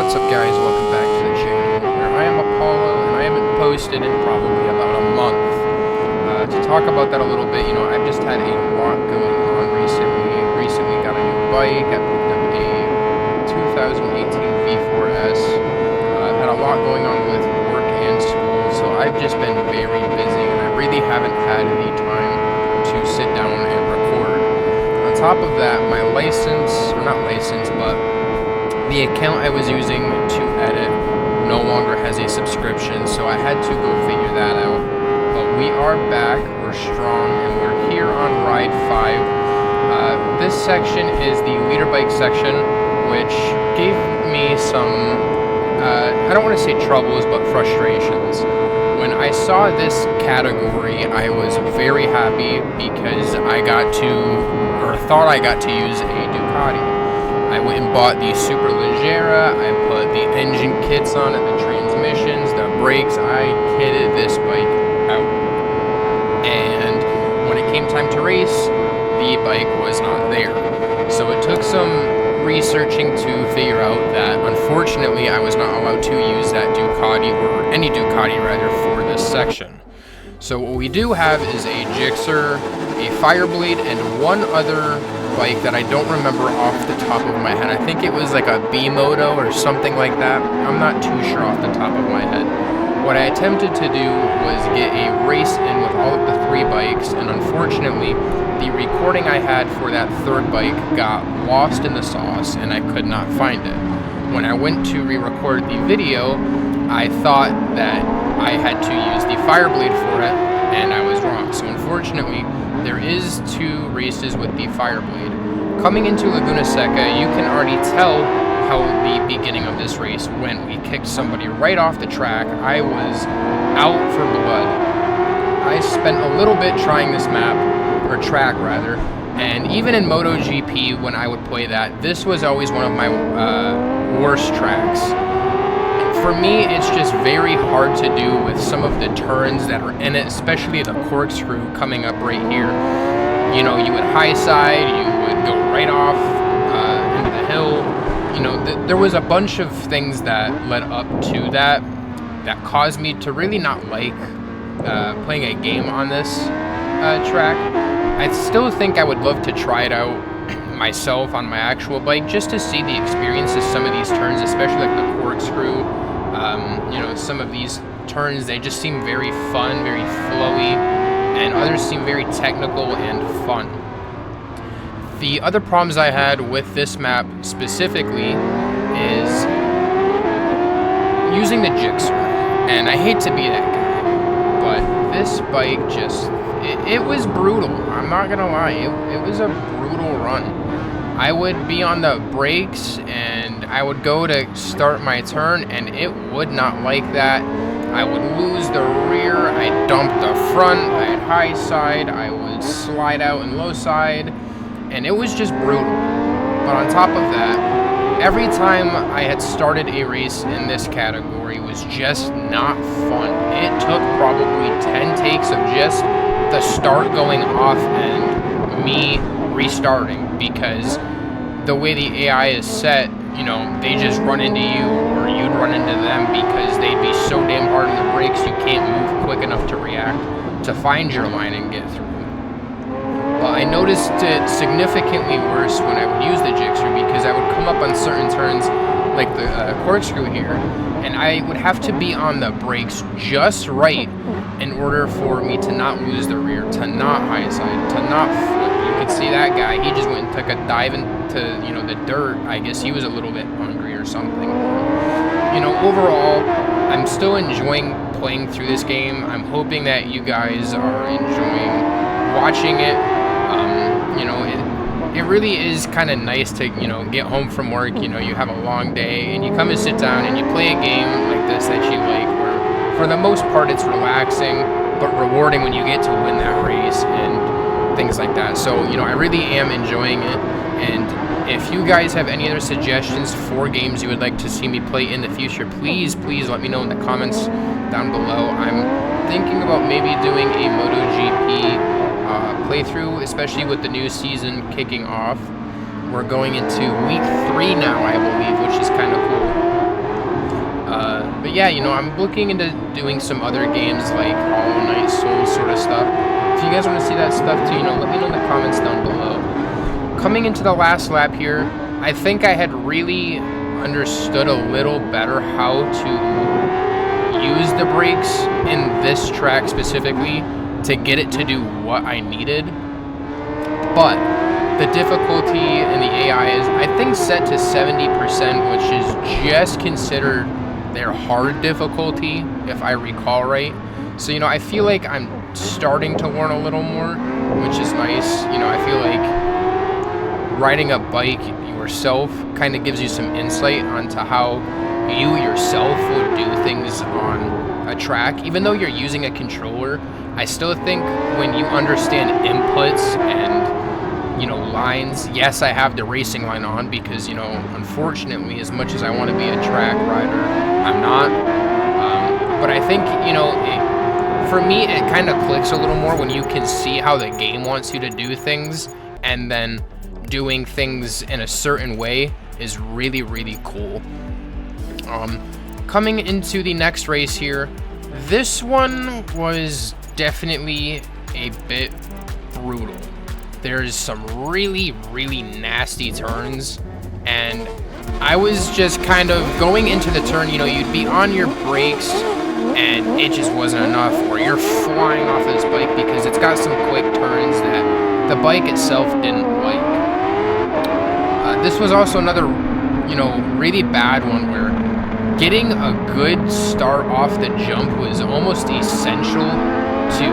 What's up, guys? Welcome back to the channel where I am Apollo, and I haven't posted in probably about a month. To talk about that a little bit, I've just had a lot going on recently. Recently got a new bike. I picked up a 2018 V4S. I've had a lot going on with work and school, so I've just been very busy, and I really haven't had the time to sit down and record. On top of that, my the account I was using to edit no longer has a subscription, so I had to go figure that out. But we are back, we're strong, and we're here on Ride 5. This section is the leader bike section, which gave me some, I don't want to say troubles, but frustrations. When I saw this category, I was very happy because I thought I got to use a Ducati. I went and bought the Superleggera, I put the engine kits on it, the transmissions, the brakes, I kitted this bike out. And when it came time to race, the bike was not there. So it took some researching to figure out that unfortunately I was not allowed to use that Ducati, or any Ducati rather, for this section. So what we do have is a Gixxer, a Fireblade, and one other bike that I don't remember off the top of my head. I think it was like a B-Moto or something like that. I'm not too sure off the top of my head. What I attempted to do was get a race in with all of the three bikes, and unfortunately the recording I had for that third bike got lost in the sauce and I could not find it. When I went to re-record the video, I thought that I had to use the Fireblade for it, and I was wrong. So unfortunately, there is two races with the Fireblade. Coming into Laguna Seca, you can already tell how the beginning of this race went. We kicked somebody right off the track. I was out for blood. I spent a little bit trying this map, or track rather, and even in MotoGP when I would play that, this was always one of my worst tracks. For me, it's just very hard to do with some of the turns that are in it, especially the corkscrew coming up right here. You would high side, you would go right off into the hill. There was a bunch of things that led up to that caused me to really not like playing a game on this track. I still think I would love to try it out myself on my actual bike just to see the experience of some of these turns, especially like the corkscrew. Some of these turns, they just seem very fun, very flowy, and others seem very technical and fun. The other problems I had with this map specifically is using the Gixxer, and I hate to be that guy, but this bike it was brutal. I'm not gonna lie, it was a brutal run. I would be on the brakes and I would go to start my turn and it would not like that. I would lose the rear, I'd dump the front, I'd high side, I would slide out and low side, and it was just brutal. But on top of that, every time I had started a race in this category was just not fun. It took probably 10 takes of just the start going off and me restarting, because the way the AI is set, they just run into you or you'd run into them because they'd be so damn hard on the brakes you can't move quick enough to react to find your line and get through. But I noticed it significantly worse when I would use the Gixxer, because I would come up on certain turns like the corkscrew here, and I would have to be on the brakes just right in order for me to not lose the rear, to not high side, to not flip. You could see that guy, he just went and took a dive into the dirt. I guess he was a little bit hungry or something. Overall, I'm still enjoying playing through this game. I'm hoping that you guys are enjoying watching it. It really is kind of nice to, get home from work, you have a long day, and you come and sit down and you play a game like this that you like, where for the most part it's relaxing, but rewarding when you get to win that race and things like that. So, I really am enjoying it, and if you guys have any other suggestions for games you would like to see me play in the future, please let me know in the comments down below. I'm thinking about maybe doing a MotoGP playthrough, especially with the new season kicking off. We're going into week 3 now, I believe, which is kind of cool. yeah, I'm looking into doing some other games like Hollow Knight, Souls sort of stuff. If you guys want to see that stuff too, let me know in the comments down below. Coming into the last lap here, I think I had really understood a little better how to use the brakes in this track specifically to get it to do what I needed. But the difficulty in the AI is, I think, set to 70%, which is just considered their hard difficulty, if I recall right. So, I feel like I'm starting to learn a little more, which is nice. I feel like riding a bike yourself kind of gives you some insight onto how you yourself would do things on a track. Even though you're using a controller, I still think when you understand inputs and lines, yes, I have the racing line on because, unfortunately, as much as I want to be a track rider, I'm not. But I think, for me, it kind of clicks a little more when you can see how the game wants you to do things, and then doing things in a certain way is really, really cool. Coming into the next race here, this one was definitely a bit brutal. There's some really, really nasty turns, and I was just kind of going into the turn, you'd be on your brakes and it just wasn't enough, or you're flying off this bike because it's got some quick turns that the bike itself didn't like. This was also another, really bad one where getting a good start off the jump was almost essential to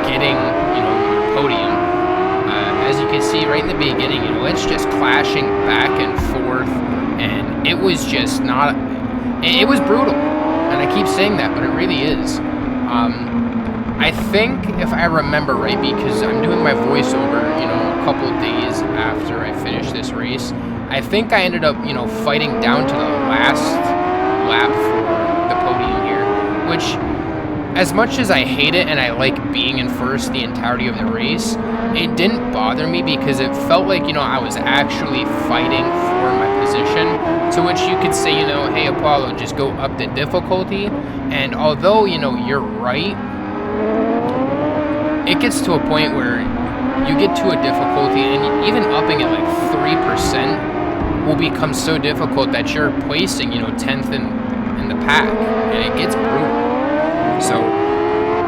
getting, your podium. As you can see right in the beginning, it's just clashing back and forth, and it was just not, it was brutal, and I keep saying that, but it really is. I think, if I remember right, because I'm doing my voiceover, a couple of days after I finished this race, I think I ended up, fighting down to the last lap for the podium here, which, as much as I hate it and I like being in first the entirety of the race, it didn't bother me because it felt like, I was actually fighting for my position, to which you could say, hey, Apollo, just go up the difficulty. And although, you're right, it gets to a point where you get to a difficulty and even upping it like 3% will become so difficult that you're placing, 10th in the pack, and it gets brutal. So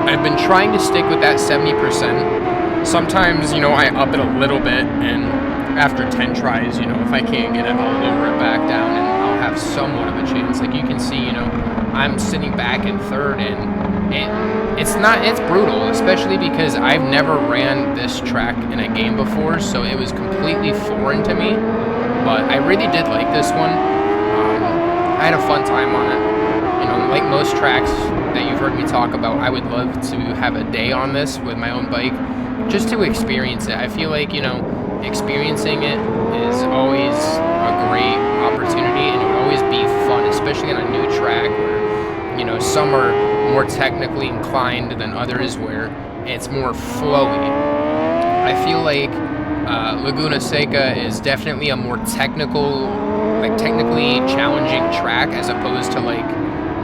I've been trying to stick with that 70%. Sometimes, I up it a little bit, and after 10 tries, if I can't get it, I'll lower it back down, and I'll have somewhat of a chance. Like you can see, I'm sitting back in third, and it's brutal, especially because I've never ran this track in a game before, so it was completely foreign to me. But I really did like this one. I had a fun time on it. Like most tracks that you've heard me talk about, I would love to have a day on this with my own bike just to experience it. I feel like, experiencing it is always a great opportunity, and it would always be fun, especially on a new track where, some are more technically inclined than others where it's more flowy. I feel like Laguna Seca is definitely a more technically challenging track as opposed to like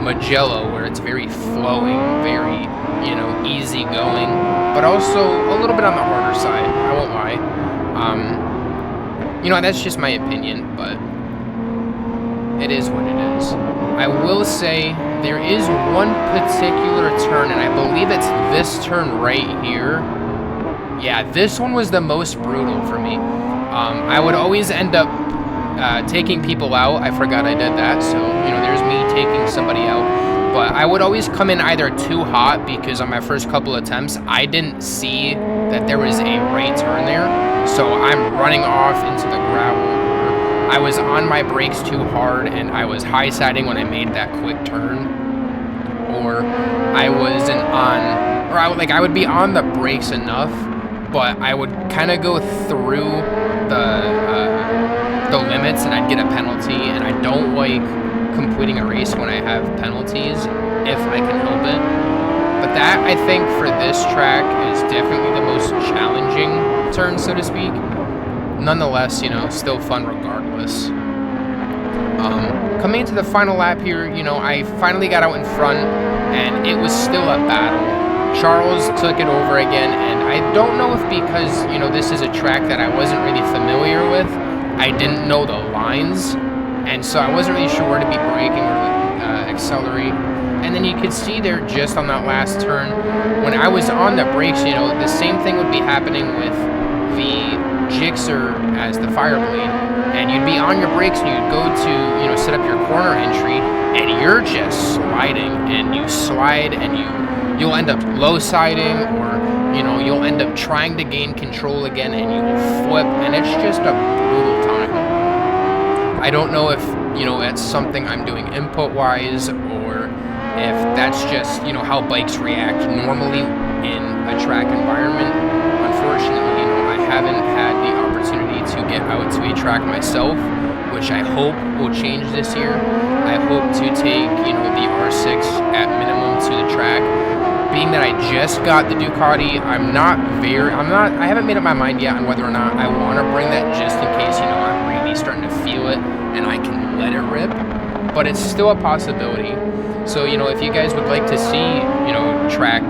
Mugello, where it's very flowing, very, easy going, but also a little bit on the harder side, I won't lie. That's just my opinion, but it is what it is. I will say there is one particular turn, and I believe it's this turn right here. Yeah, this one was the most brutal for me. I would always end up taking people out. I forgot I did that, so, there's me taking somebody out. But I would always come in either too hot because on my first couple attempts, I didn't see that there was a right turn there. So I'm running off into the gravel. I was on my brakes too hard and I was high-siding when I made that quick turn. Or I wasn't on, or I would be on the brakes enough, but I would kind of go through the limits and I'd get a penalty, and I don't like completing a race when I have penalties if I can help it. But that, I think, for this track is definitely the most challenging turn, so to speak. Nonetheless, still fun regardless. coming into the final lap here, you know, I finally got out in front, and it was still a battle. Charles took it over again, and I don't know if because, you know, this is a track that I wasn't really familiar with, I didn't know the lines, and so I wasn't really sure where to be braking or accelerate. And then you could see there just on that last turn, when I was on the brakes, you know, the same thing would be happening with the Gixxer as the Fireblade, and you'd be on your brakes and you'd go to, you know, set up your corner entry, and you're just sliding, and you slide, and you'll end up low siding, or, you know, you'll end up trying to gain control again, and you will flip, and it's just a brutal time. I don't know if, you know, that's something I'm doing input wise, or if that's just, you know, how bikes react normally in a track environment. Unfortunately, you know, I haven't had the opportunity to get out to a track myself, which I hope will change this year. I hope to take, you know, the R6 at minimum to the track. Being that I just got the Ducati, I haven't made up my mind yet on whether or not I want to bring that, just in case, you know, I'm really starting to feel it and I can let it rip. But it's still a possibility. So, you know, if you guys would like to see, you know, track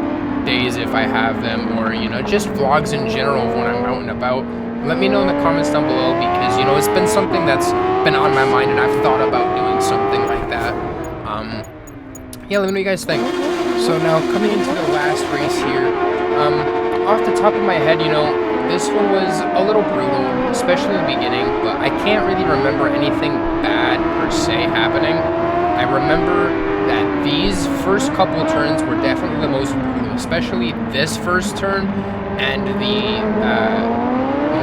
days if I have them, or, you know, just vlogs in general when I'm out and about, let me know in the comments down below, because, you know, it's been something that's been on my mind, and I've thought about doing something like that. Yeah, let me know what you guys think. So now, coming into the last race here, off the top of my head, you know, this one was a little brutal, especially in the beginning, but I can't really remember anything bad per se happening. I remember that these first couple turns were definitely the most brutal, especially this first turn and the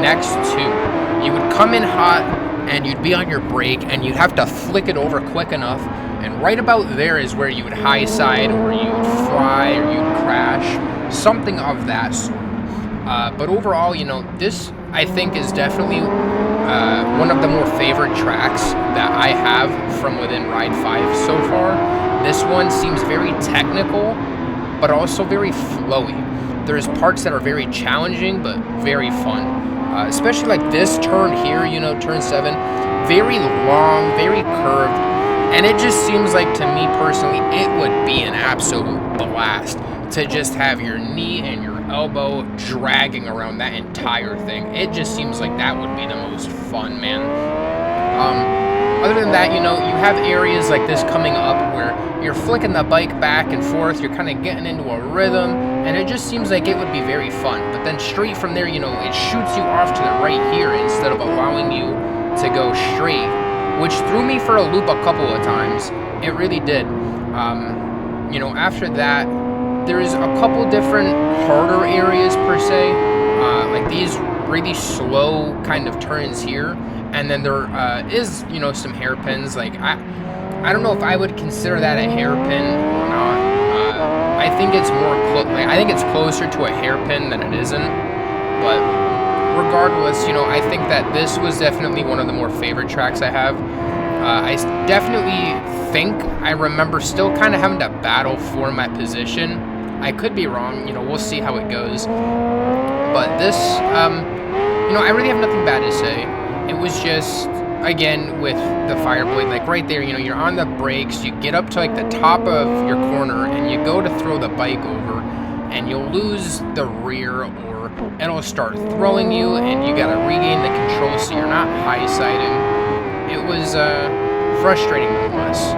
next two. You would come in hot, and you'd be on your brake, and you'd have to flick it over quick enough, and right about there is where you would high side, or you would fly, or you'd crash, something of that sort. But overall, you know, this, I think, is definitely one of the more favorite tracks that I have from within Ride 5 so far. This one seems very technical, but also very flowy. There's parts that are very challenging, but very fun. Especially like this turn here, you know, turn 7, very long, very curved, and it just seems like, to me personally, it would be an absolute blast to just have your knee and your elbow dragging around that entire thing. It just seems like that would be the most fun, man. Other than that, you know, you have areas like this coming up where you're flicking the bike back and forth, you're kind of getting into a rhythm, and it just seems like it would be very fun. But then straight from there, you know, it shoots you off to the right here instead of allowing you to go straight, which threw me for a loop a couple of times. It really did. You know, after that, there's a couple different harder areas per se, like these really slow kind of turns here, and then there is, you know, some hairpins. Like I don't know if I would consider that a hairpin or not. I think it's more I think it's closer to a hairpin than it isn't. But regardless, you know, I think that this was definitely one of the more favorite tracks I have. I definitely think I remember still kind of having to battle for my position. I could be wrong, you know, we'll see how it goes. But this, you know, I really have nothing bad to say. It was just, again, with the Fireblade, like right there, you know, you're on the brakes, you get up to like the top of your corner, and you go to throw the bike over, and you'll lose the rear, or it'll start throwing you, and you gotta regain the control so you're not high-siding. It was frustrating nonetheless.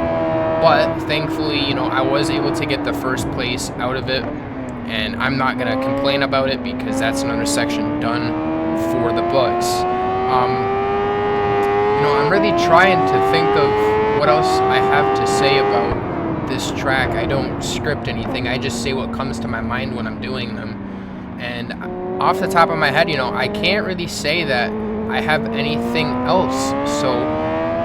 But thankfully, you know, I was able to get the first place out of it, and I'm not going to complain about it because that's another section done for the books. You know, I'm really trying to think of what else I have to say about this track. I don't script anything. I just say what comes to my mind when I'm doing them. And off the top of my head, you know, I can't really say that I have anything else. So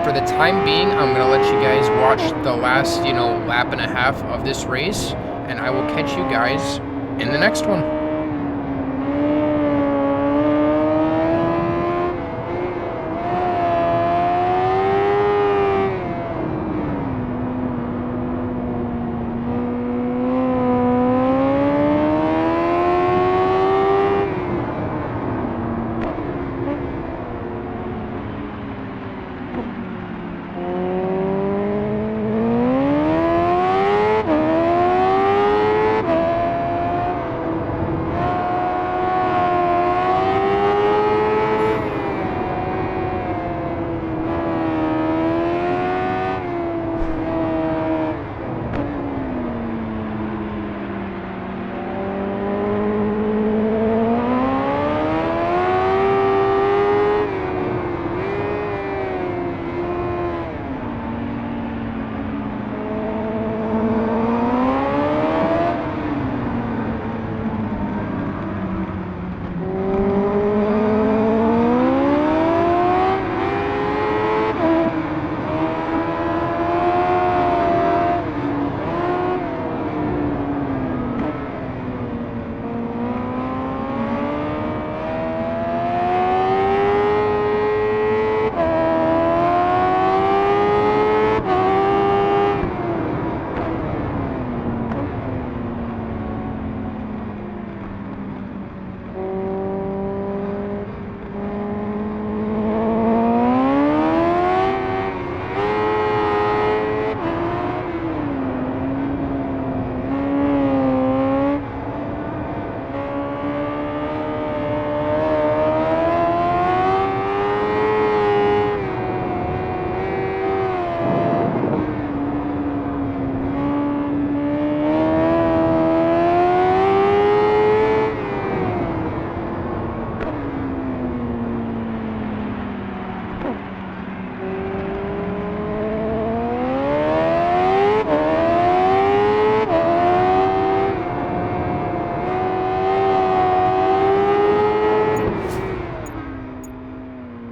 for the time being, I'm going to let you guys watch the last, you know, lap and a half of this race, and I will catch you guys in the next one.